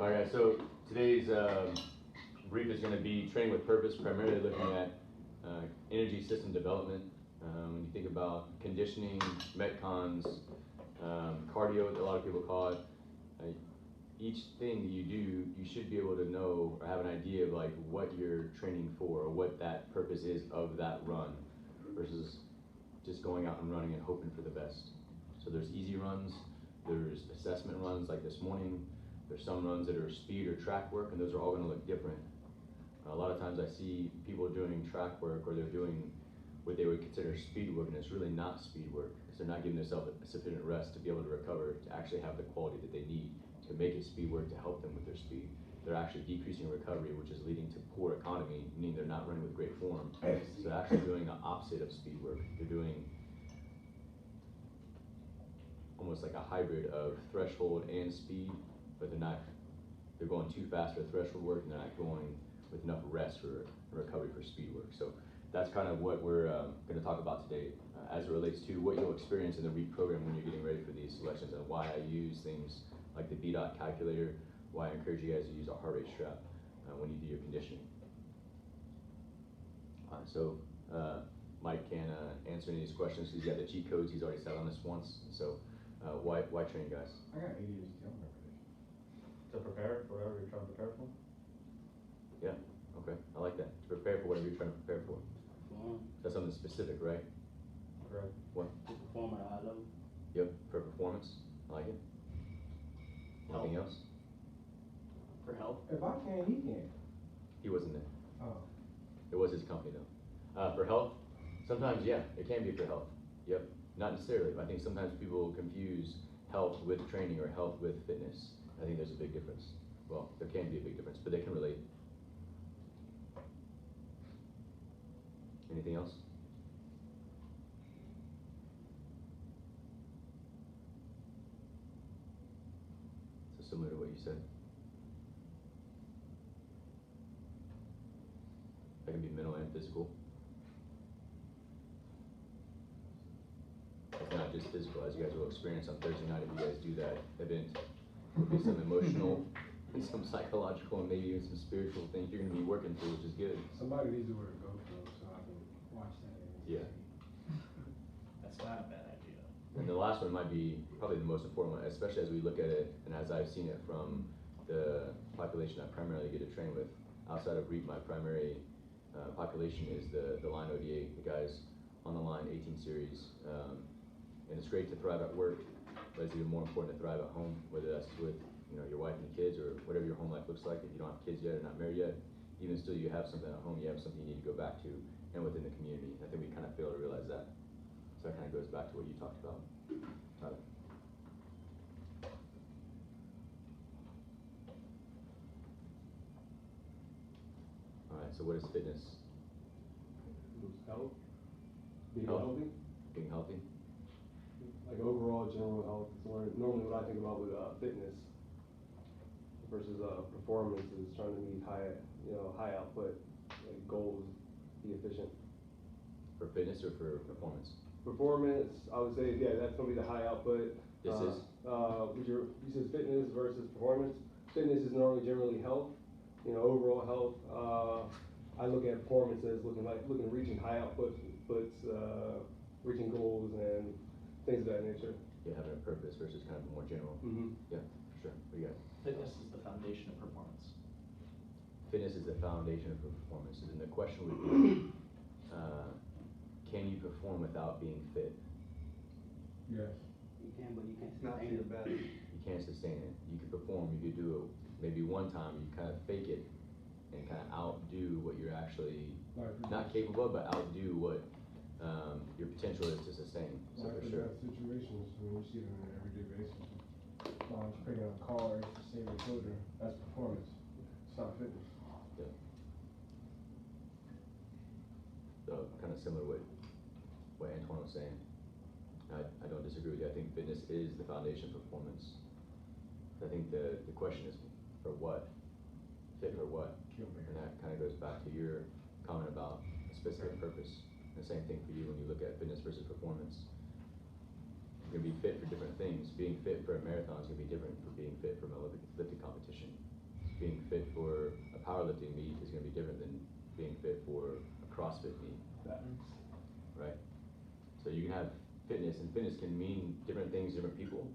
All right, guys, so today's brief is going to be training with purpose, primarily looking at energy system development. When you think about conditioning, metcons, cardio, a lot of people call it, each thing that you do, you should be able to know or have an idea of like what you're training for or what that purpose is of that run versus just going out and running and hoping for the best. So there's easy runs, there's assessment runs like this morning, there's some runs that are speed or track work, and those are all going to look different. A lot of times I see people doing track work or they're doing what they would consider speed work, and it's really not speed work because they're not giving themselves a sufficient rest to be able to recover, to actually have the quality that they need to make it speed work to help them with their speed. They're actually decreasing recovery, which is leading to poor economy, meaning they're not running with great form. So they're actually doing the opposite of speed work. They're doing almost like a hybrid of threshold and speed, but they're going too fast for threshold work and they're not going with enough rest for recovery for speed work. So that's kind of what we're going to talk about today as it relates to what you'll experience in the REAP program when you're getting ready for these selections, and why I use things like the BDOT calculator, why I encourage you guys to use a heart rate strap when you do your conditioning. So Mike can answer any of these questions because he's got the cheat codes. He's already sat on this once. So why train, guys? I got 80 years of preparation. To prepare for whatever you're trying to prepare for? Yeah, okay, I like that. To prepare for whatever you're trying to prepare for. That's something specific, right? Correct. What? To perform at a high level. Yep, for performance. I like it. Anything else? For health. If I can, he can. He wasn't there. Oh. It was his company though. For health, sometimes, yeah, it can be for health. Yep, not necessarily, but I think sometimes people confuse health with training or health with fitness. I think there's a big difference. Well, there can be a big difference, but they can relate. Anything else? So similar to what you said. That can be mental and physical. It's not just physical, as you guys will experience on Thursday night if you guys do that event. There'll be some emotional and some psychological and maybe even some spiritual things you're going to be working through, which is good. Somebody needs to wear a GoPro so I can watch that. Yeah. That's not a bad idea. And the last one might be probably the most important one, especially as we look at it and as I've seen it from the population I primarily get to train with. Outside of REAP, my primary population is the line ODA, the guys on the line 18 series. And it's great to thrive at work, but it's even more important to thrive at home, whether that's with your wife and the kids or whatever your home life looks like. If you don't have kids yet or not married yet, even still you have something at home, you have something you need to go back to, and within the community. I think we kind of fail to realize that. So that kind of goes back to what you talked about, Tyler. All right, so what is fitness? Health. Being Health. healthy. Being healthy? Like overall general health is normally what I think about with fitness versus performance is trying to meet high output like goals, be efficient. For fitness or for performance? Performance, I would say, yeah, that's gonna be the high output. This is? You said fitness versus performance. Fitness is normally generally health, overall health. I look at performance as reaching high outputs, reaching goals and things of that nature. Yeah, having a purpose versus kind of more general. Mm-hmm. Yeah, for sure. What do you got? Fitness is the foundation of performance. Fitness is the foundation of performance. And the question would be, can you perform without being fit? Yes. You can, but you can't Not sustain your it. best. You can't sustain it. You could perform, you could do it maybe one time, you kind of fake it and kind of outdo what you're actually not capable of, but outdo what your potential is to sustain. So for sure. Situations when you see them on an everyday basis. Moms picking up cars to save their children. That's performance. It's not fitness. Yeah. So kind of similar with what Antoine was saying. I don't disagree with you. I think fitness is the foundation of performance. I think the question is for what? Fit for what? And that kind of goes back to your comment about a specific purpose. The same thing for you when you look at fitness versus performance. You're going to be fit for different things. Being fit for a marathon is going to be different from being fit for a lifting competition. powerlifting meet is gonna be different than being fit for a CrossFit meet, right? So you can have fitness, and fitness can mean different things to different people.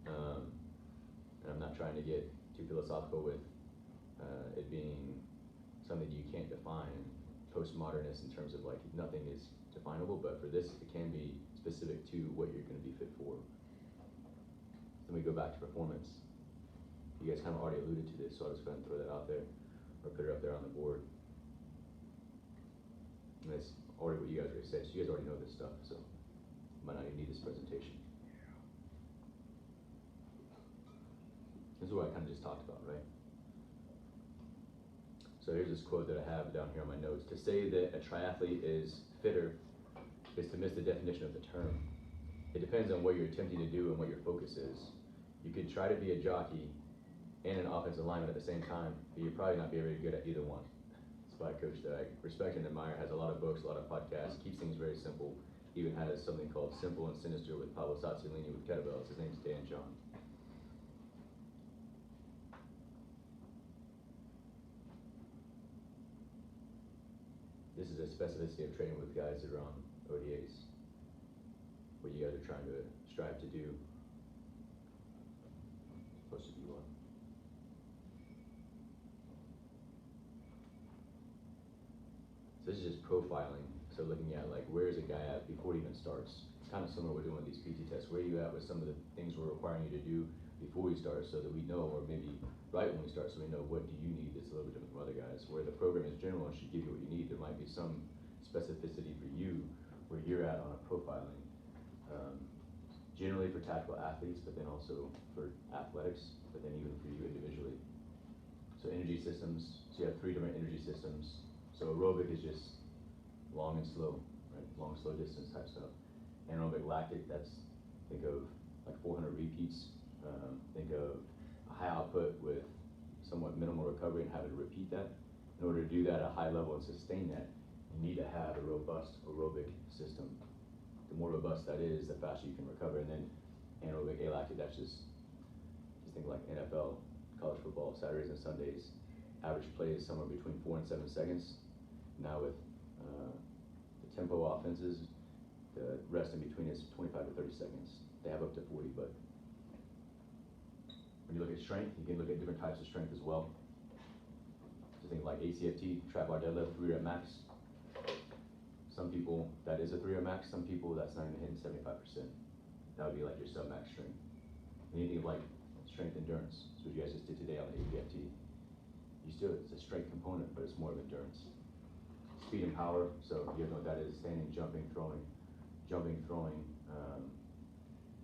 And I'm not trying to get too philosophical with it being something you can't define, postmodernist in terms of like nothing is definable, but for this, it can be specific to what you're gonna be fit for. Then we go back to performance. You guys kind of already alluded to this, so I'll just go ahead and throw that out there, or put it up there on the board. And that's already what you guys already said, so you guys already know this stuff, so might not even need this presentation. This is what I kind of just talked about, right? So here's this quote that I have down here on my notes. To say that a triathlete is fitter is to miss the definition of the term. It depends on what you're attempting to do and what your focus is. You could try to be a jockey and an offensive lineman at the same time, but you're probably not very good at either one. It's by a coach that I respect and admire, has a lot of books, a lot of podcasts, keeps things very simple, even has something called Simple and Sinister with Pablo Sazzolini with kettlebells. His name's Dan John. This is a specificity of training with guys that are on ODAs, what you guys are trying to strive to do. Supposed to be one. So this is just profiling. So looking at like, where is a guy at before he even starts? It's kind of similar we're doing with these PT tests. Where are you at with some of the things we're requiring you to do before we start, so that we know, or maybe right when we start, so we know what do you need that's a little bit different from other guys. Where the program is general and should give you what you need, there might be some specificity for you where you're at on a profiling. Generally for tactical athletes, but then also for athletics, but then even for you individually. So energy systems, so you have 3 different energy systems. So aerobic is just long and slow, right? Long, slow distance type stuff. Anaerobic lactic, that's, think of like 400 repeats. Think of a high output with somewhat minimal recovery and having to repeat that. In order to do that at a high level and sustain that, you need to have a robust aerobic system. The more robust that is, the faster you can recover. And then anaerobic alactic, that's just think like NFL, college football, Saturdays and Sundays. Average play is somewhere between 4 and 7 seconds. Now with the tempo offenses, the rest in between is 25 to 30 seconds. They have up to 40, but when you look at strength, you can look at different types of strength as well. So think like ACFT, trap bar deadlift, 3 rep max. Some people, that is a 3 rep max. Some people, that's not even hitting 75%. That would be like your sub-max strength. Anything like strength endurance, so what you guys just did today on the APFT. It's a strength component, but it's more of endurance. Speed and power, so you know what that is: standing, jumping, throwing,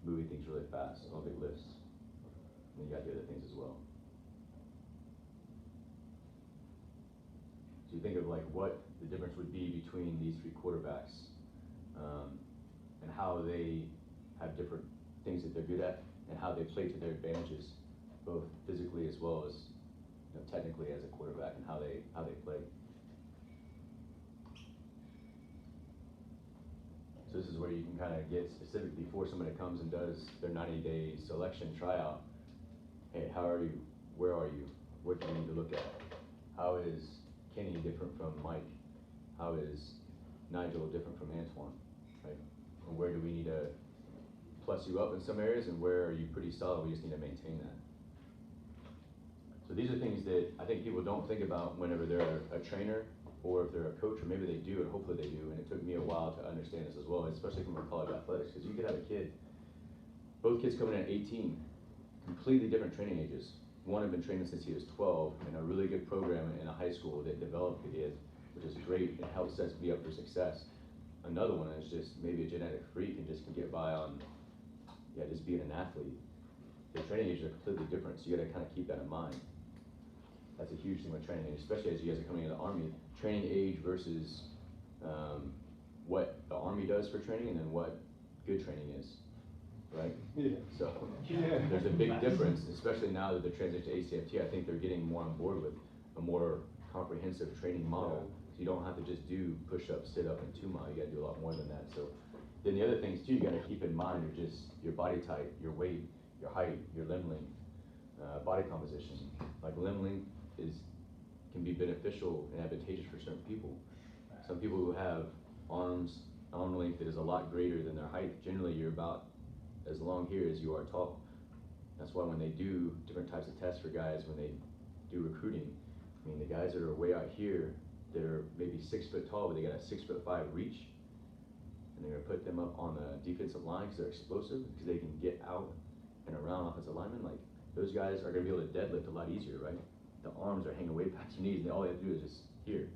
moving things really fast, Olympic lifts. And you got the other things as well. So you think of like what the difference would be between these 3 quarterbacks, and how they have different things that they're good at, and how they play to their advantages, both physically as well as technically as a quarterback, and how they play. So this is where you can kind of get specific before somebody comes and does their 90-day selection tryout. Hey, how are you? Where are you? What do you need to look at? How is Kenny different from Mike? How is Nigel different from Antoine? Right? And where do we need to plus you up in some areas, and where are you pretty solid? We just need to maintain that. So these are things that I think people don't think about whenever they're a trainer, or if they're a coach, or maybe they do, and hopefully they do. And it took me a while to understand this as well, especially from college athletics, because you could have a kid, both kids coming in at 18, completely different training ages. One had been training since he was 12 in a really good program in a high school that developed the kid, which is great and helps us be up for success. Another one is just maybe a genetic freak and just can get by on, just being an athlete. The training ages are completely different, so you gotta kind of keep that in mind. That's a huge thing with training, especially as you guys are coming into the Army. Training age versus what the Army does for training, and then what good training is, right? Yeah. So there's a big difference, especially now that they're transitioning to ACFT. I think they're getting more on board with a more comprehensive training model. So you don't have to just do push-up, sit-up, and 2 mile. You gotta do a lot more than that. So then the other things too, you gotta keep in mind are just your body type, your weight, your height, your limb length, body composition. Like limb length is can be beneficial and advantageous for certain people. Some people who have arm length that is a lot greater than their height, generally you're about as long here as you are tall. That's why when they do different types of tests for guys, when they do recruiting, I mean, the guys that are way out here, they're maybe 6 foot tall, but they got a 6'5" reach. And they're gonna put them up on the defensive line because they're explosive, because they can get out and around offensive linemen. Like, those guys are gonna be able to deadlift a lot easier, right? The arms are hanging way past your knees, and all they have to do is just here.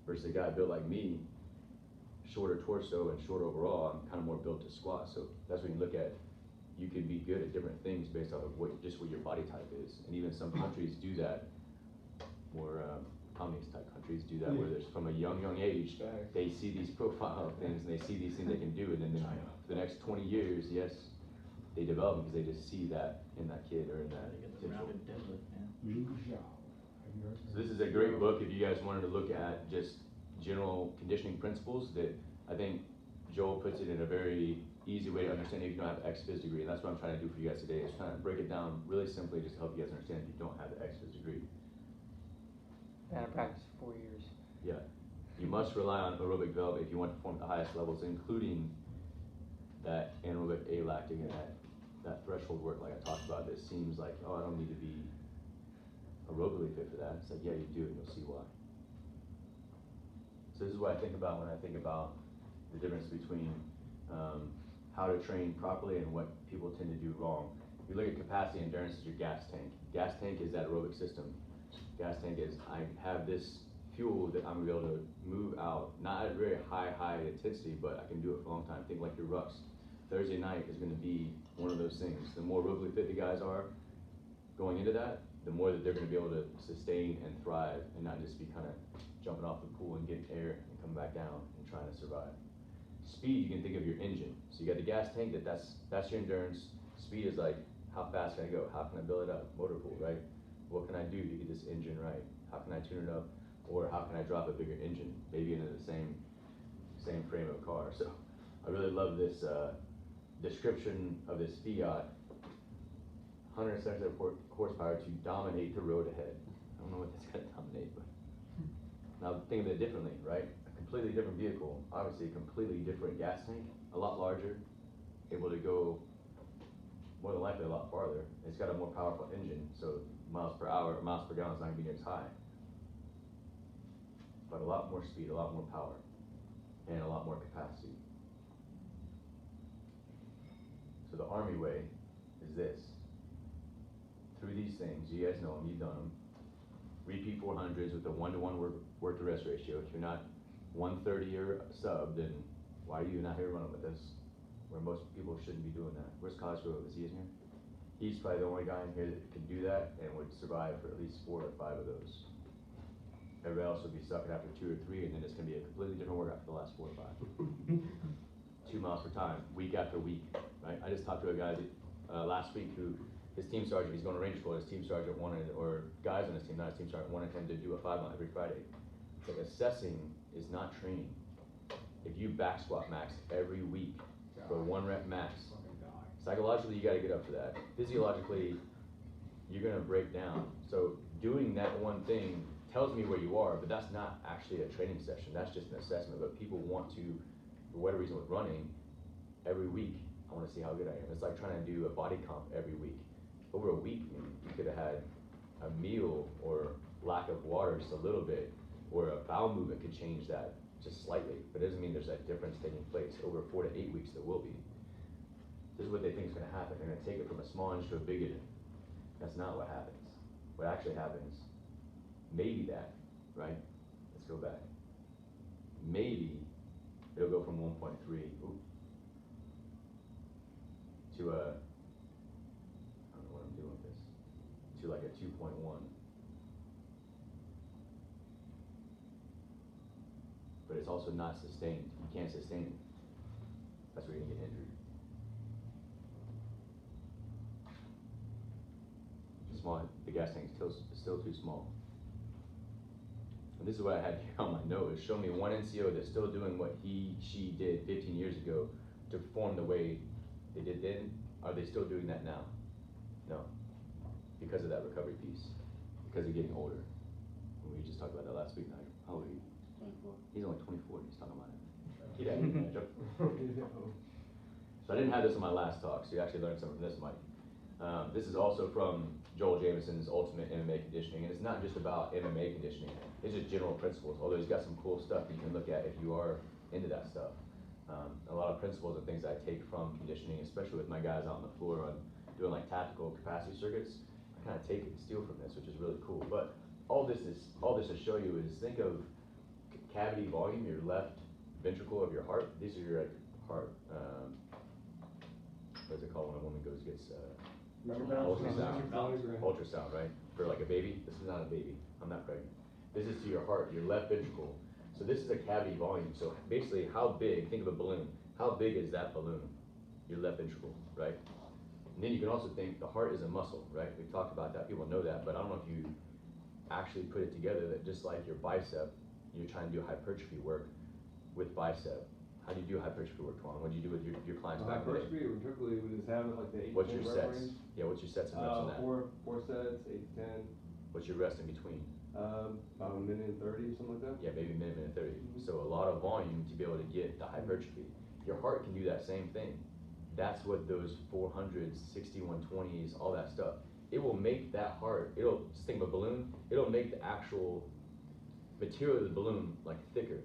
Versus a guy built like me, shorter torso and short overall, I'm kind of more built to squat. So that's when you look at, you can be good at different things based off of what your body type is. And even some countries do that, more communist type countries do that, where there's from a young age, they see these profile things and they see these things they can do, and then for the next 20 years, yes, they develop because they just see that in that kid or in that They get the potential. rounded deadlift, man. Liu Xiao. Have you heard So this is a great book if you guys wanted to look at just general conditioning principles that I think Joel puts it in a very easy way to understand if you don't have an ex-phys degree. And that's what I'm trying to do for you guys today, is trying to break it down really simply just to help you guys understand if you don't have the ex-phys degree. Been in practice for 4 years. Yeah, you must rely on aerobic development if you want to perform at the highest levels, including that anaerobic alactic and that threshold work like I talked about. That seems like, oh, I don't need to be aerobically fit for that. It's like, yeah, you do, and you'll see why. So this is what I think about when I think about the difference between how to train properly and what people tend to do wrong. If you look at capacity, endurance is your gas tank. Gas tank is that aerobic system. Gas tank is, I have this fuel that I'm gonna be able to move out, not at a very high intensity, but I can do it for a long time. Think like your rucks. Thursday night is gonna be one of those things. The more aerobically fit the guys are going into that, the more that they're gonna be able to sustain and thrive and not just be kind of jumping off the pool and getting air and coming back down and trying to survive. Speed, you can think of your engine. So you got the gas tank, that's your endurance. Speed is like, how fast can I go? How can I build it up? Motor pool, right? What can I do to get this engine right? How can I tune it up? Or how can I drop a bigger engine, maybe into the same frame of car? So I really love this description of this Fiat, 170 horsepower to dominate the road ahead. I don't know what that's gonna dominate, but now think of it differently, right? A completely different vehicle, obviously a completely different gas tank, a lot larger, able to go more than likely a lot farther. It's got a more powerful engine, so miles per hour, miles per gallon is not gonna be near as high. But a lot more speed, a lot more power, and a lot more capacity. So the Army way is this. Through these things, you guys know them, you've done them. Repeat 400s with a 1-to-1 work to rest ratio. If you're not 130 or sub, then why are you not here running with us? Where most people shouldn't be doing that. Where's College Grove? Is he in here? He's probably the only guy in here that can do that and would survive for at least 4 or 5 of those. Everybody else would be sucking after 2 or 3, and then it's gonna be a completely different workout for the last 4 or 5. 2 miles per time, week after week, right? I just talked to a guy last week who, his team sergeant, he's going to range school, his team sergeant wanted, or guys on his team, not his team sergeant, wanted him to do a 5 mile every Friday. It's like assessing is not training. If you back squat max every week for 1 rep max, psychologically you gotta get up to that. Physiologically, you're gonna break down. So doing that one thing tells me where you are, but that's not actually a training session, that's just an assessment. But people want to, for whatever reason with running, every week, I wanna see how good I am. It's like trying to do a body comp every week. Over a week, I mean, you could have had a meal or lack of water just a little bit, or a bowel movement could change that just slightly, but it doesn't mean there's that difference taking place. Over 4 to 8 weeks, there will be. This is what they think is gonna happen. They're gonna take it from a small inch to a big inch. That's not what happens. What actually happens, maybe that, right? Let's go back. Maybe it'll go from 1.3 to a, I don't know what I'm doing with this, to like a 2.1. But it's also not sustained. You can't sustain it. That's where you're gonna get injured. Small, the gas tank is still too small. And this is what I had here on my note, is show me one NCO that's still doing what she did 15 years ago to perform the way they did then. Are they still doing that now? No. Because of that recovery piece. Because they're getting older. We just talked about that last week, like, how old are you? 24. He's only 24 and he's talking about it. Get out of here, Joe. So I didn't have this on my last talk, so you actually learned something from this, Mike. This is also from Joel Jamison's Ultimate MMA Conditioning, and it's not just about MMA conditioning, it's just general principles, although he's got some cool stuff that you can look at if you are into that stuff. A lot of principles and things I take from conditioning, especially with my guys out on the floor on doing like tactical capacity circuits, I kind of take and steal from this, which is really cool. But all this to show you is think of cavity volume, your left ventricle of your heart. These are your heart, what's it called when a woman gets ultrasound, right? For like a baby. This is not a baby. I'm not pregnant. This is to your heart, your left ventricle. So this is a cavity volume. So basically, how big? Think of a balloon. How big is that balloon? Your left ventricle, right? And then you can also think the heart is a muscle, right? We've talked about that. People know that, but I don't know if you actually put it together that just like your bicep, you're trying to do hypertrophy work with bicep. How do you do hypertrophy work, Twan? What do you do with your clients back then? Hypertrophy, or typically we just have it like the 8 What's to 10 your rep sets? range. Yeah, what's your sets and reps on that? Four sets, 8 to 10. What's your rest in between? About a minute and 30 or something like that. Yeah, maybe a minute and 30. So a lot of volume to be able to get the hypertrophy. Your heart can do that same thing. That's what those 400s, 6120s, all that stuff. It will make that heart, just think of a balloon, it'll make the actual material of the balloon like thicker.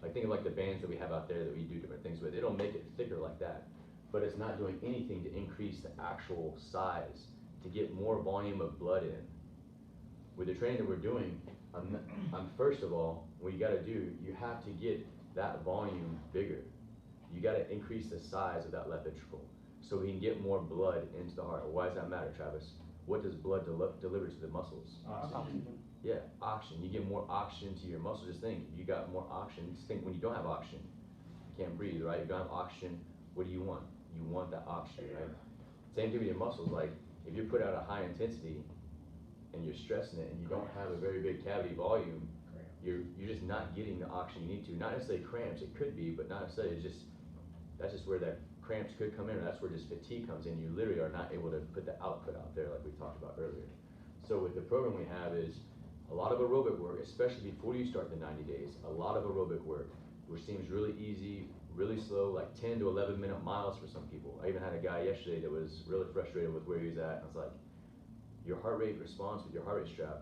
Like think of like the bands that we have out there that we do different things with. It'll make it thicker like that. But it's not doing anything to increase the actual size, to get more volume of blood in. With the training that we're doing, first of all, what you gotta do, you have to get that volume bigger. You gotta increase the size of that left ventricle so we can get more blood into the heart. Why does that matter, Travis? What does blood deliver to the muscles? Oxygen. Yeah, oxygen. You get more oxygen to your muscles. Just think, if you got more oxygen, just think when you don't have oxygen, you can't breathe, right? You don't have oxygen, what do you want? You want that oxygen, right? Same thing with your muscles. Like, if you put out a high intensity and you're stressing it and you don't have a very big cavity volume, you're just not getting the oxygen you need to. Not necessarily cramps, it could be, but not necessarily. That's just where that cramps could come in, or that's where just fatigue comes in. You literally are not able to put the output out there like we talked about earlier. So with the program we have is a lot of aerobic work, especially before you start the 90 days, a lot of aerobic work, which seems really easy, really slow, like 10 to 11 minute miles for some people. I even had a guy yesterday that was really frustrated with where he was at. I was like, your heart rate response with your heart rate strap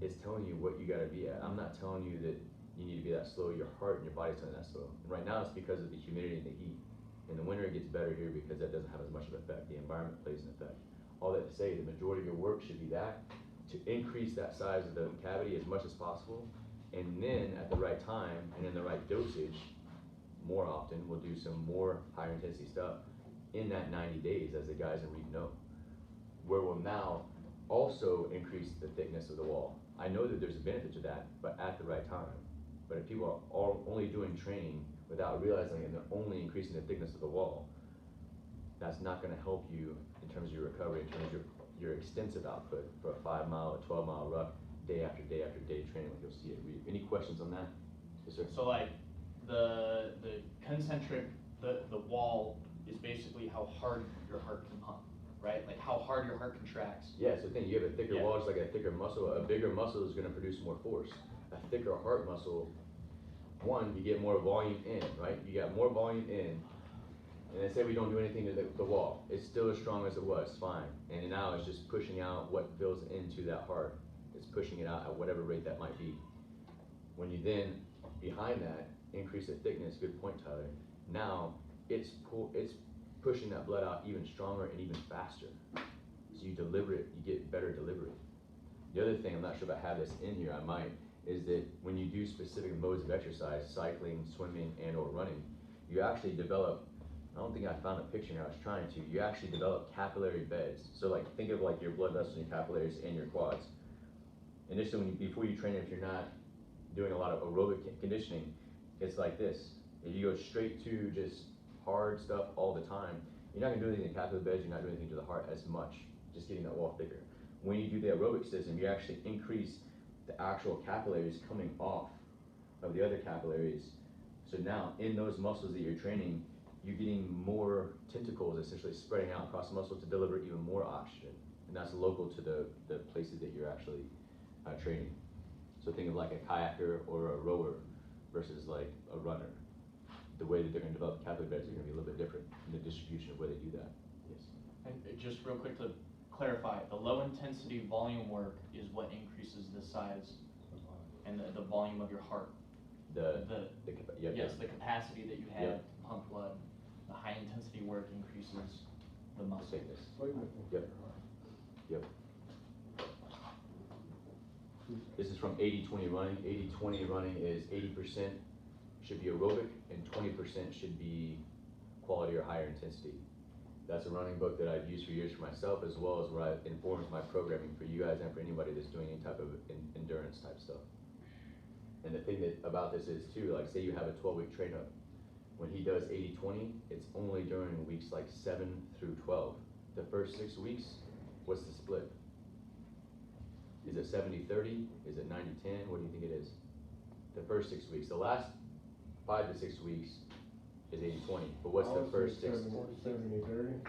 is telling you what you gotta be at. I'm not telling you that you need to be that slow. Your heart and your body's telling you that slow. And right now it's because of the humidity and the heat. In the winter it gets better here because that doesn't have as much of an effect. The environment plays an effect. All that to say, the majority of your work should be that, to increase that size of the cavity as much as possible, and then at the right time and in the right dosage, more often we'll do some more higher intensity stuff in that 90 days, as the guys in REAP know, where we'll now also increase the thickness of the wall. I know that there's a benefit to that, but at the right time. But if people are all only doing training without realizing it and they're only increasing the thickness of the wall, that's not going to help you in terms of your recovery, in terms of your extensive output for a 5 mile or 12 mile ruck, day after day after day training like you'll see at REAP. Any questions on that? Yes, sir. So like the concentric, the wall is basically how hard your heart can pump, right? Like how hard your heart contracts. Yeah, so think you have a thicker Yeah. wall, it's like a thicker muscle. A bigger muscle is going to produce more force. A thicker heart muscle, one, you get more volume in, right? You got more volume in, and let's say we don't do anything to the wall. It's still as strong as it was, fine. And now it's just pushing out what fills into that heart. It's pushing it out at whatever rate that might be. When you then, behind that, increase the thickness, good point, Tyler. Now, it's pushing that blood out even stronger and even faster. So you deliver it, you get better delivery. The other thing, I'm not sure if I have this in here, I might, is that when you do specific modes of exercise, cycling, swimming, and or running, you actually develop, I don't think I found a picture here, I was trying to, you actually develop capillary beds. So like, think of like your blood vessels and your capillaries and your quads. Initially, before you train, if you're not doing a lot of aerobic conditioning, it's like this. If you go straight to just hard stuff all the time, you're not gonna do anything to capillary beds, you're not doing anything to the heart as much, just getting that wall thicker. When you do the aerobic system, you actually increase the actual capillaries coming off of the other capillaries. So now, in those muscles that you're training, you're getting more tentacles essentially spreading out across the muscle to deliver even more oxygen. And that's local to the places that you're actually training. So think of like a kayaker or a rower versus like a runner. The way that they're gonna develop capital beds are gonna be a little bit different in the distribution of where they do that. Yes. And just real quick to clarify, the low intensity volume work is what increases the size and the volume of your heart. Yep, Yes, the capacity that you have Yep. to pump blood. The high intensity work increases the muscle. thickness. Weightlifting. Yep. Yep. This is from 80-20 running. 80-20 running is 80% should be aerobic and 20% should be quality or higher intensity. That's a running book that I've used for years for myself, as well as where it informs my programming for you guys and for anybody that's doing any type of endurance type stuff. And the thing about this is too, like say you have a 12-week train up. When he does 80-20, it's only during weeks like 7 through 12. The first 6 weeks, what's the split? Is it 70-30? Is it 90-10? What do you think it is? The first 6 weeks. The last 5 to 6 weeks is 80-20. But what's the first 6? 70-30.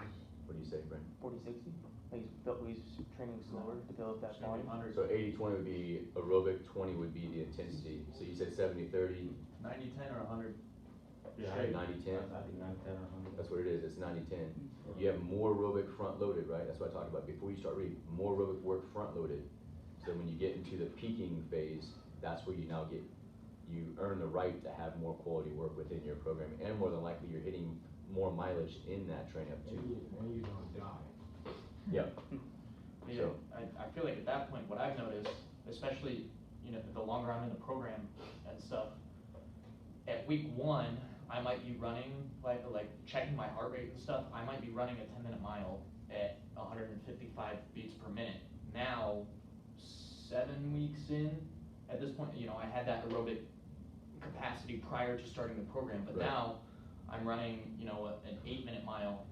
What do you say, Brent? 40-60. He's training slower to build up that volume. So 80-20 would be aerobic, 20 would be the intensity. So you said 70-30, 90-10 or 100? Yeah, Straight 90-10? I think 90-10 or 100. That's what it is, it's 90-10. You have more aerobic front loaded, right? That's what I talked about before you start reading. More aerobic work front loaded. So when you get into the peaking phase, that's where you earn the right to have more quality work within your program. And more than likely, you're hitting more mileage in that train up too. And you don't die. Yep. Yeah, I feel like at that point, what I've noticed, especially, the longer I'm in the program and stuff, at week 1, I might be running, like checking my heart rate and stuff, I might be running a 10-minute mile at 155 beats per minute. Now, 7 weeks in, at this point, I had that aerobic capacity prior to starting the program, but Right. now I'm running, an 8-minute mile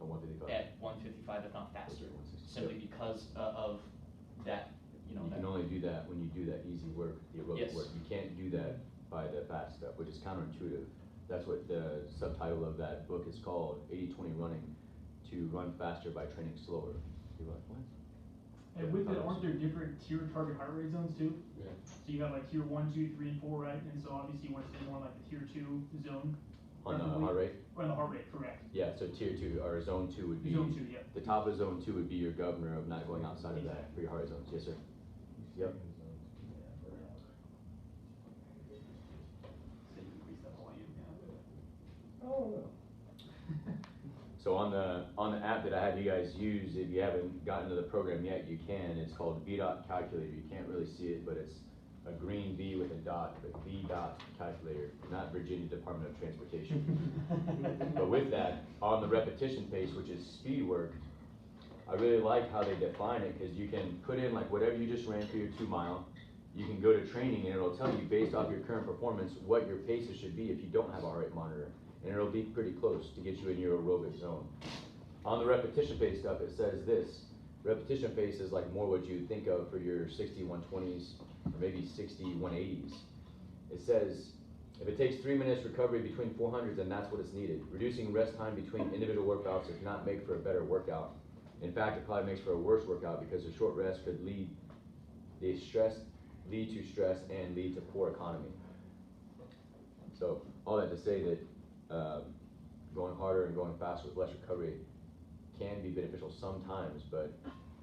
At 155. at 155, if not faster, simply Yep. because of that, You can only do that when you do that easy work, the aerobic Yes. work. You can't do that by the fast stuff, which is counterintuitive. That's what the subtitle of that book is called, 80-20 running, to run faster by training slower. You're like, what? And with it, aren't there different tier target heart rate zones too? Yeah. So you have like tier 1, 2, 3, and 4, right? And so obviously you want to stay more like the tier 2 zone. On the preferably. heart rate? Or on the heart rate, correct. Yeah, so tier 2, or zone 2 would be. Zone 2, yeah. The top of zone 2 would be your governor of not going outside of that for your heart zones. Yes, sir. Yep. So you increase the volume, Oh, So on the app that I have you guys use, if you haven't gotten to the program yet, you can. It's called VDOT Calculator. You can't really see it, but it's a green V with a dot, but VDOT Calculator, not Virginia Department of Transportation. But with that, on the repetition pace, which is speed work, I really like how they define it, because you can put in like whatever you just ran for your 2 mile. You can go to training and it'll tell you based off your current performance what your paces should be if you don't have a heart rate monitor. And it'll be pretty close to get you in your aerobic zone. On the repetition pace stuff, it says this. Repetition pace is like more what you think of for your 60 120s or maybe 60 180s. It says, if it takes 3 minutes recovery between 400s, then that's what is needed. Reducing rest time between individual workouts does not make for a better workout. In fact, it probably makes for a worse workout because a short rest could lead to stress and lead to poor economy. So all that to say that going harder and going faster with less recovery can be beneficial sometimes, but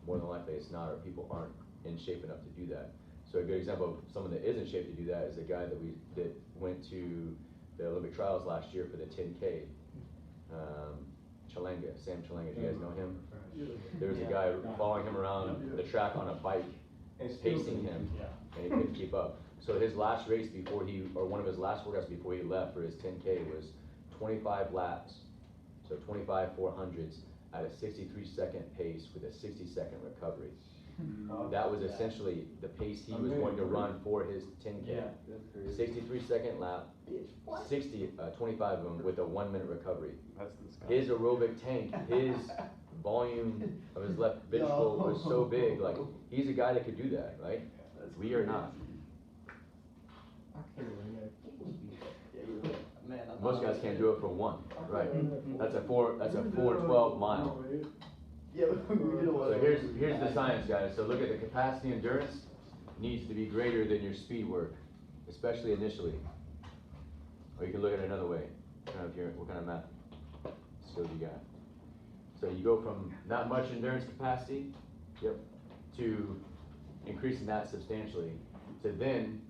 more than likely it's not, or people aren't in shape enough to do that. So a good example of someone that is in shape to do that is the guy that went to the Olympic trials last year for the 10K. Chalanga, Sam Chalanga, do you guys know him? There was a guy following him around the track on a bike, pacing him, and he couldn't keep up. So his last race one of his last workouts before he left for his 10K was 25 laps, so 25 400s at a 63-second pace with a 60-second recovery. That was essentially the pace he was going to run for his 10K. Yeah. 63-second lap, 25 of them with a 1-minute recovery. That's the His aerobic tank, his volume of his left ventricle was so big, like, he's a guy that could do that, right? We are not. I can't remember. Most guys can't do it for 1, right? That's a 412 mile. Yeah, we did a lot So here's the science, guys. So look at the capacity endurance. needs to be greater than your speed work, especially initially. Or you can look at it another way. I don't know if you're, what kind of math skills you got. So you go from not much endurance capacity, yep, to increasing that substantially, to then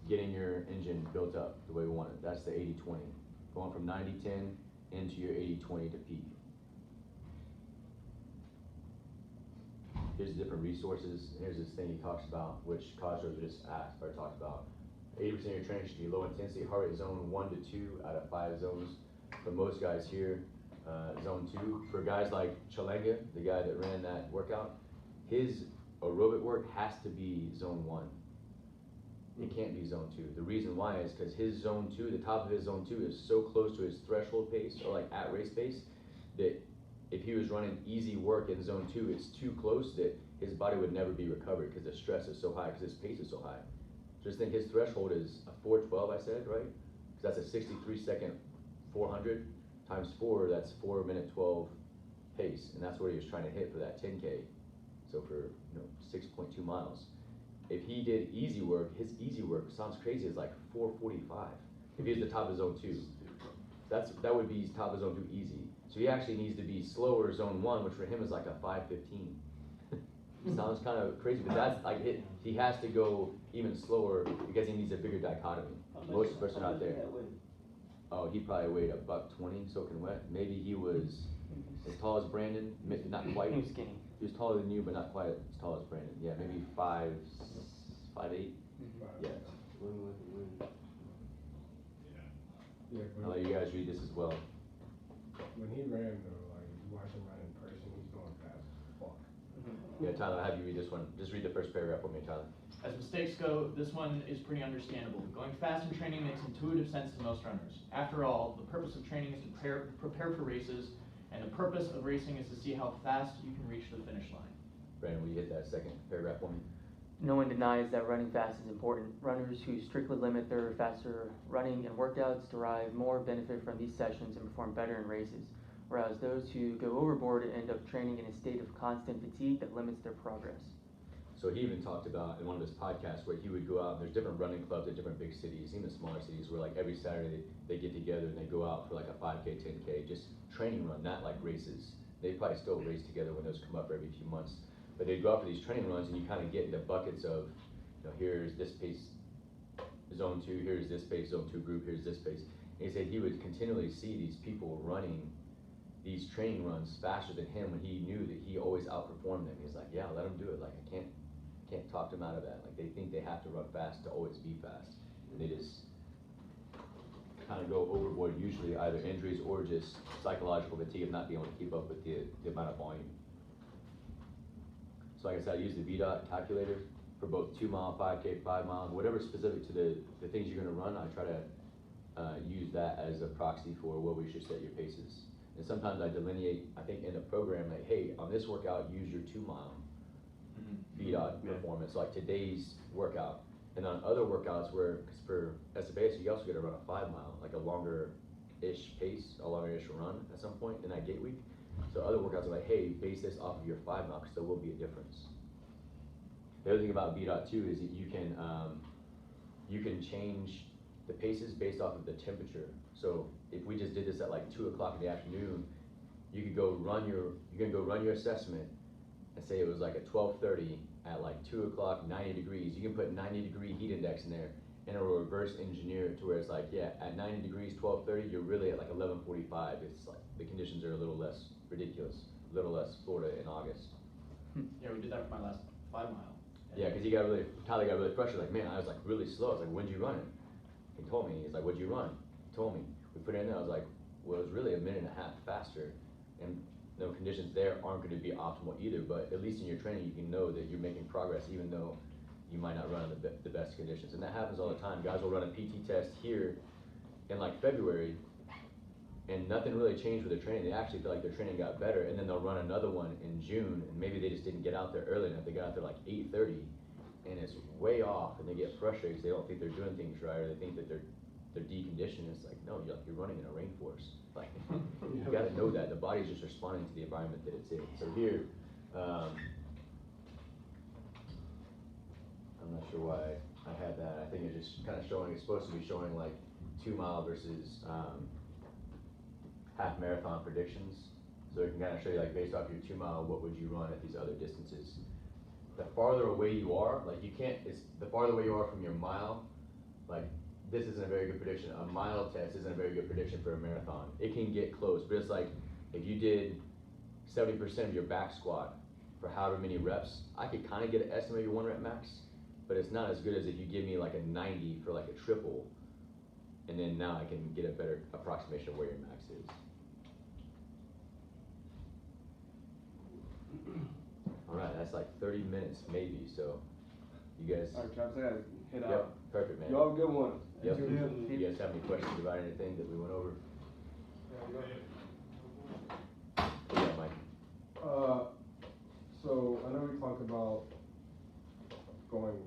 getting your engine built up the way we want it. That's the 80-20. Going from 90-10 into your 80-20 to peak. Here's the different resources. Here's this thing he talks about, which Cosgrove just asked or talked about. 80% of your training should be low intensity, heart rate zone 1 to 2 out of 5 zones. For most guys here, zone 2. For guys like Chalenga, the guy that ran that workout, his aerobic work has to be zone 1. It can't be zone 2. The reason why is because his zone 2, the top of his zone 2 is so close to his threshold pace, or like at race pace, that if he was running easy work in zone 2, it's too close that his body would never be recovered because the stress is so high, because his pace is so high. Just think his threshold is a 412, I said, right? Because that's a 63-second 400 times 4, that's 4 minute 12 pace, and that's what he was trying to hit for that 10K. So for 6.2 miles. If he did easy work, his easy work sounds crazy, it's like 445. If he's the top of zone 2, that would be top of zone 2 easy. So he actually needs to be slower zone 1, which for him is like a 515. Sounds kind of crazy, but that's like he has to go even slower because he needs a bigger dichotomy. Most of us are not there. Oh, he probably weighed $120 soaking wet. Maybe he was as tall as Brandon, not quite. He was skinny. He was taller than you, but not quite as tall as Brandon. Yeah, maybe 5'8". Yeah. Yeah, I'll let you guys read this as well. when he ran though, like you watch him run in person, he's going fast as fuck. Yeah, Tyler, I'll have you read this one. Just read the first paragraph for me, Tyler. As mistakes go, this one is pretty understandable. Going fast in training makes intuitive sense to most runners. After all, the purpose of training is to prepare for races, and the purpose of racing is to see how fast you can reach the finish line. Brandon, will you hit that second paragraph for me? No one denies that running fast is important. Runners who strictly limit their faster running and workouts derive more benefit from these sessions and perform better in races, whereas those who go overboard end up training in a state of constant fatigue that limits their progress. So he even talked about in one of his podcasts where he would go out, and there's different running clubs at different big cities, even smaller cities, where like every Saturday they get together and they go out for like a 5K, 10K, just training run, not like races. They probably still race together when those come up every few months. But they'd go out for these training runs and you kind of get into buckets of, here's this pace, zone 2, here's this pace, zone 2 group, here's this pace. And he said he would continually see these people running these training runs faster than him when he knew that he always outperformed them. He's like, yeah, let them do it. Like, I can't talk them out of that. Like, they think they have to run fast to always be fast. And they just kind of go overboard, usually either injuries or just psychological fatigue of not being able to keep up with the amount of volume. So like I said, I use the VDOT calculator for both 2 mile, 5K, 5 mile, whatever specific to the things you're gonna run. I try to use that as a proxy for where we should set your paces. And sometimes I delineate, I think in the program, like, hey, on this workout, use your 2 mile VDOT performance, like today's workout. And on other workouts where, cause for SFAS, you also gotta run a 5 mile, like a longer-ish pace, a longer-ish run at some point in that gate week. So other workouts are like, hey, base this off of your 5 mile, because there will be a difference. The other thing about VDOT too is that you can change the paces based off of the temperature. So if we just did this at like 2 o'clock in the afternoon, you could go run your assessment and say it was like at 12:30 at like 2 o'clock, 90 degrees. You can put 90-degree heat index in there, and it'll reverse engineer it to where it's like, yeah, at 90 degrees, 12:30, you're really at like 11:45. It's like the conditions are a little less ridiculous, a little less Florida in August. Yeah, we did that for my last 5 mile. Yeah, because Tyler got really frustrated. Like, man, I was like really slow. I was like, when'd you run it? He told me. He's like, what'd you run? He told me. We put it in there. I was like, well, it was really a minute and a half faster, and the conditions there aren't going to be optimal either. But at least in your training, you can know that you're making progress, even though you might not run in the best conditions. And that happens all the time. Guys will run a PT test here in like February, and nothing really changed with their training. They actually feel like their training got better, and then they'll run another one in June, and maybe they just didn't get out there early enough. They got out there like 8:30, and it's way off, and they get frustrated because they don't think they're doing things right, or they think that they're deconditioned. It's like, no, you're running in a rainforest. Like, you gotta know that the body's just responding to the environment that it's in. So here, sure why I had that. I think it's just kind of showing, it's supposed to be showing like 2 mile versus, half marathon predictions. So it can kind of show you like based off your 2 mile, what would you run at these other distances? The farther away you are, like you can't, it's the farther away you are from your mile, like this isn't a very good prediction. A mile test isn't a very good prediction for a marathon. It can get close, but it's like if you did 70% of your back squat for however many reps, I could kind of get an estimate of your 1 rep max, but it's not as good as if you give me like a 90 for like a triple, and then now I can get a better approximation of where your max is. All right, that's like 30 minutes maybe, so you guys. All right, Travis, I gotta head Yep, out. perfect, man. Y'all have a good one. Yep. Yeah. You guys have any questions about anything that we went over? Yeah, Mike. So I know we talked about going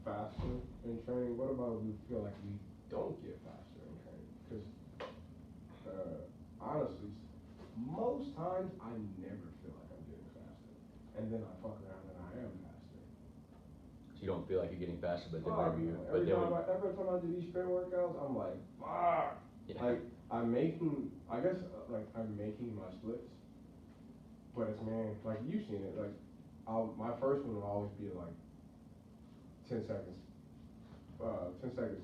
faster in training. What about if we feel like we don't get faster in training? Because honestly, most times I never feel like I'm getting faster, and then I fuck around and I am faster. So you don't feel like you're getting faster, but then Fuck, whenever you, man. but then Every time I do these sprint workouts, I'm like, fuck. yeah. Like I'm making, I guess, like I'm making my splits, but it's like you've seen it. Like my first one will always be like 10 seconds, 10 seconds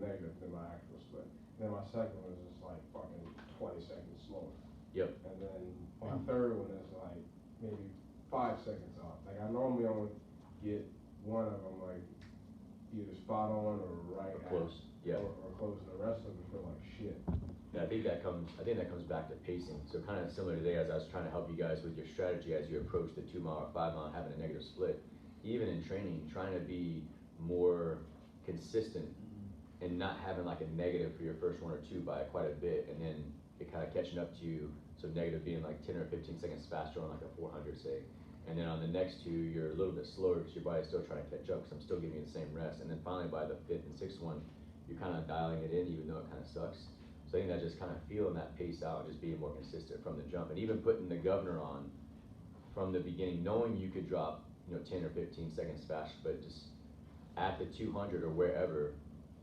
negative than my actual split. Then my second one is just like fucking 20 seconds slower. Yep. And then my third one is like maybe 5 seconds off. Like I normally only get one of them like either spot on or right Or at, close, yeah. or close. The rest of them feel like shit. Yeah, I think that comes back to pacing. So kind of similar today as I was trying to help you guys with your strategy as you approach the 2 mile or 5 mile having a negative split. Even in training, trying to be more consistent and not having like a negative for your first 1 or 2 by quite a bit, and then it kind of catching up to you. So negative being like 10 or 15 seconds faster on like a 400 say. And then on the next 2, you're a little bit slower because your body's still trying to catch up because I'm still giving you the same rest. And then finally by the 5th and 6th one, you're kind of dialing it in even though it kind of sucks. So I think that just kind of feeling that pace out, just being more consistent from the jump, and even putting the governor on from the beginning, knowing you could drop, 10 or 15 seconds faster, but just at the 200 or wherever,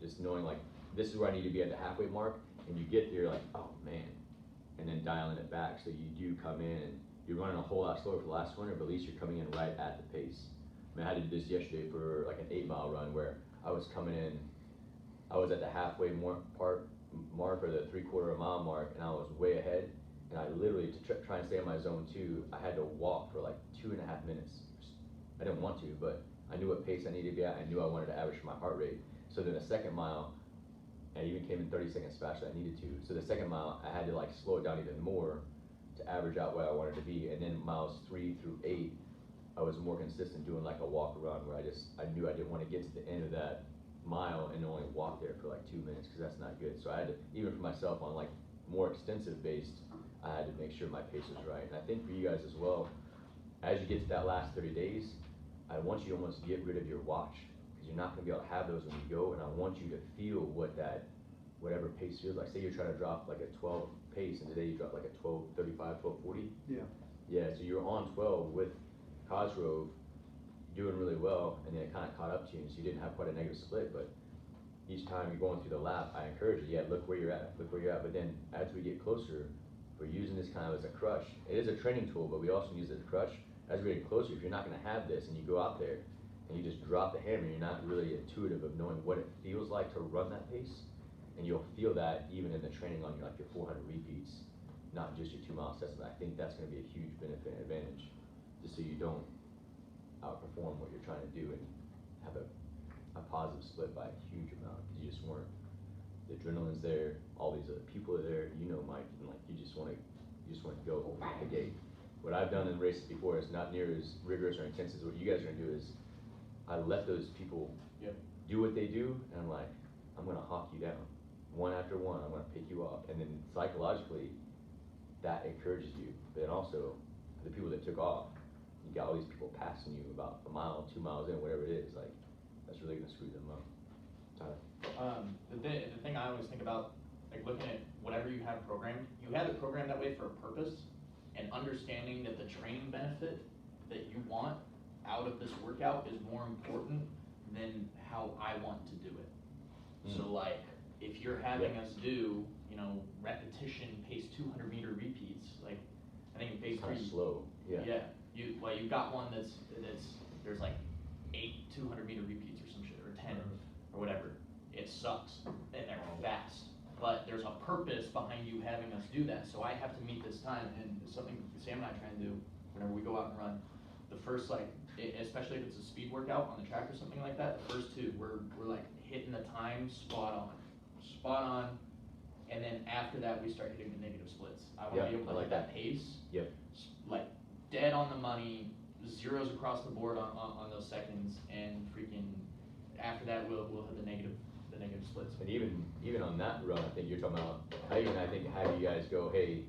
just knowing like this is where I need to be at the halfway mark, and you get there like, oh man, and then dialing it back so you do come in and you're running a whole lot slower for the last 100, but at least you're coming in right at the pace. I mean, I had to do this yesterday for like an 8 mile run where I was coming in, I was at the halfway mark or the 3/4 mile mark, and I was way ahead, and I literally, to try and stay in my zone 2, I had to walk for like 2.5 minutes. I didn't want to, but I knew what pace I needed to be at. I knew I wanted to average my heart rate. So then the 2nd mile, I even came in 30 seconds faster than I needed to. So the 2nd mile, I had to like slow it down even more to average out where I wanted to be. And then miles 3 through 8, I was more consistent doing like a walk around where I knew I didn't want to get to the end of that mile and only walk there for like 2 minutes because that's not good. So I had to, even for myself on like more extensive based, I had to make sure my pace was right. And I think for you guys as well, as you get to that last 30 days, I want you to almost get rid of your watch because you're not going to be able to have those when you go, and I want you to feel what that, whatever pace feels like. Say you're trying to drop like a 12 pace and today you drop like a 12:35, 12:40. Yeah. Yeah, so you're on 12 with Cosgrove doing really well, and then it kind of caught up to you, and so you didn't have quite a negative split, but each time you're going through the lap, I encourage you, yeah, look where you're at, but then as we get closer, we're using this kind of as a crush. It is a training tool, but we also use it as a crush. As we get closer, if you're not gonna have this, and you go out there, and you just drop the hammer, you're not really intuitive of knowing what it feels like to run that pace, and you'll feel that even in the training on your 400 repeats, not just your 2 mile session. I think that's gonna be a huge benefit and advantage, just so you don't outperform what you're trying to do and have a positive split by a huge amount, because you just weren't, the adrenaline's there, all these other people are there, Mike, and like you just wanna go out the gate. What I've done in races before is not near as rigorous or intense as what you guys are gonna do. Is I let those people do what they do, and I'm like, I'm gonna hawk you down, one after one. I'm gonna pick you up, and then psychologically, that encourages you. But then also, the people that took off, you got all these people passing you about a mile, 2 miles in, whatever it is. Like, that's really gonna screw them up. Tyler. The thing I always think about, like looking at whatever you have programmed, you have it programmed that way for a purpose, and understanding that the training benefit that you want out of this workout is more important than how I want to do it. So like, if you're having us do, you know, repetition pace 200-meter repeats, like, I think in phase It's kind 3. of slow, yeah. Yeah, you've got one that's, there's like 8 200-meter repeats or some shit, or 10, or whatever. It sucks, and they're fast. But there's a purpose behind you having us do that, so I have to meet this time, and something Sam and I try and do whenever we go out and run. The first, like, especially if it's a speed workout on the track or something like that, the first 2, we're like hitting the time spot on, and then after that, we start hitting the negative splits. I wanna Yep, be able I to like hit that pace, Yep. like, dead on the money, zeros across the board on those seconds, and freaking, after that, we'll hit the negative splits. And even on that run, I think you're talking about, I think have you guys go, hey,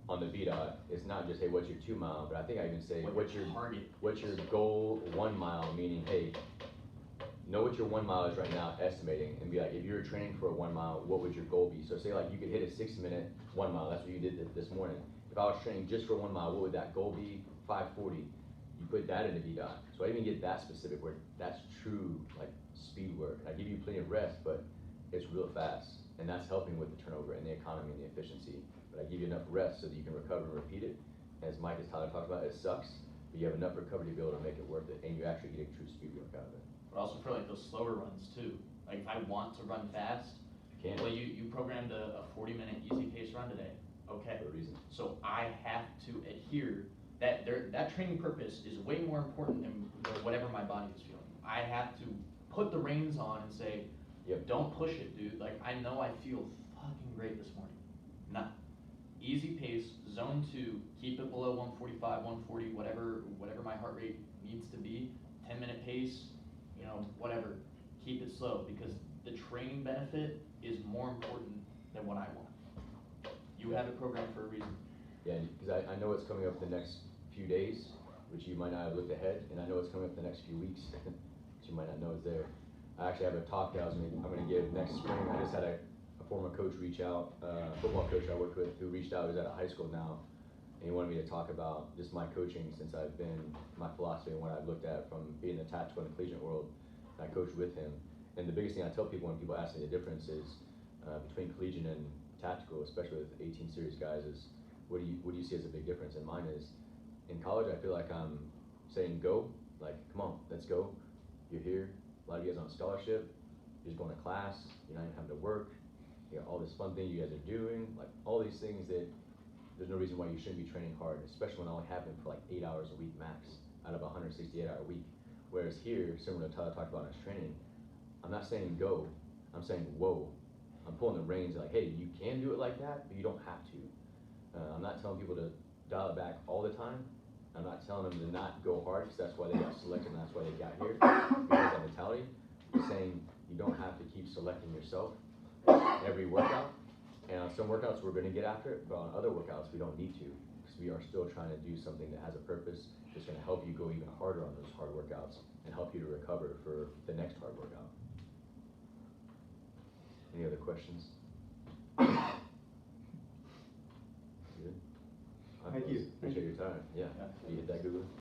on the VDOT, it's not just, hey, what's your 2 mile, but I think I even say, what's your goal 1 mile, meaning, hey, know what your 1 mile is right now, estimating, and be like, if you're training for a 1 mile, what would your goal be? So say like you could hit a 6-minute 1 mile, that's what you did this morning. If I was training just for 1 mile, what would that goal be? 5:40. You put that into VDOT. So I even get that specific where that's true, like, speed work. I give you plenty of rest, but it's real fast, and that's helping with the turnover and the economy and the efficiency. But I give you enough rest so that you can recover and repeat it. As Mike and Tyler talked about, it sucks, but you have enough recovery to be able to make it worth it, and you're actually getting true speed work out of it. But also for like those slower runs too. Like if I want to run fast, You can, well, you programmed a 40-minute easy pace run today. Okay. for a reason. So I have to adhere. That training purpose is way more important than whatever my body is feeling. I have to put the reins on and say, Yep. don't push it, dude. Like, I know I feel fucking great this morning. Nah. Easy pace, zone 2, keep it below 145, 140, whatever my heart rate needs to be. 10-minute pace, you know, whatever. Keep it slow, because the training benefit is more important than what I want. You have it programmed for a reason. Yeah, because I know it's coming up the next few days, which you might not have looked ahead, and I know it's coming up the next few weeks, which you might not know is there. I actually have a talk that I'm gonna give next spring. I just had a former coach reach out, football coach I worked with, who reached out, who's at a high school now, and he wanted me to talk about just my coaching since I've been, my philosophy and what I've looked at from being in the tactical and the collegiate world. And I coached with him. And the biggest thing I tell people when people ask me the difference is between collegiate and tactical, especially with 18 series guys, is what do you see as a big difference? And mine is, in college, I feel like I'm saying go, like, come on, let's go. You're here. A lot of you guys are on scholarship. You're just going to class. You're not even having to work. You got all this fun thing you guys are doing, like all these things that there's no reason why you shouldn't be training hard, especially when it only happened for like 8 hours a week max out of a 168-hour week. Whereas here, similar to Tyler talked about in his training, I'm not saying go, I'm saying whoa. I'm pulling the reins like, hey, you can do it like that, but you don't have to. I'm not telling people to dial it back all the time. I'm not telling them to not go hard, because that's why they got selected and that's why they got here, because of that mentality. I'm saying you don't have to keep selecting yourself every workout. And on some workouts we're going to get after it, but on other workouts we don't need to, because we are still trying to do something that has a purpose that's going to help you go even harder on those hard workouts and help you to recover for the next hard workout. Any other questions? Good. Thank you. Appreciate your time. Yeah. Yeah. You hit that, Google?